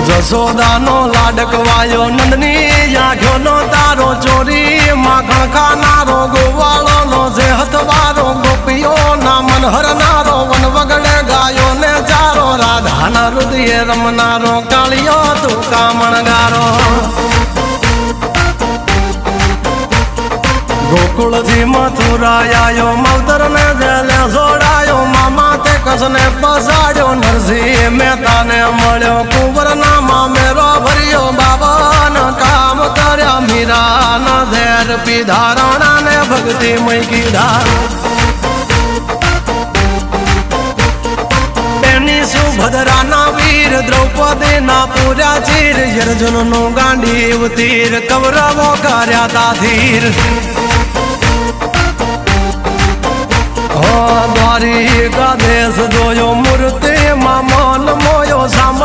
જશોદાનો લાડકવાયો નંદની આંખોનો તારો ચોરી માખણ ખાનારો ગોવાળોનો જે હથવારો ગોપીઓના મન હરનારો વન વગડે ગાયો ને ચારો રાધાના હૃદયે રમનારો કાળિયો તું કામણગારો ગોકુળથી મથુરા આયો માવતર ને જેલે જોડાયો મામા તે કસને પસાડ્યો નરસિંહ મહેતાને મળ્યો કુંવરના મામેરો ભર્યો બાબાન કામ કર્યા મીરાના ઝેર પીધા રાણાને ભક્તિ મય કીધા એની સુભદ્રાના વીર દ્રૌપદીના પૂર્યા ચીર અર્જુનનું ગાંડીવ તીર કૌરવો કર્યા તાધીર દ્વારિકા દેશ જોયો મૂર્તિમાં મન મોયો સાંભળ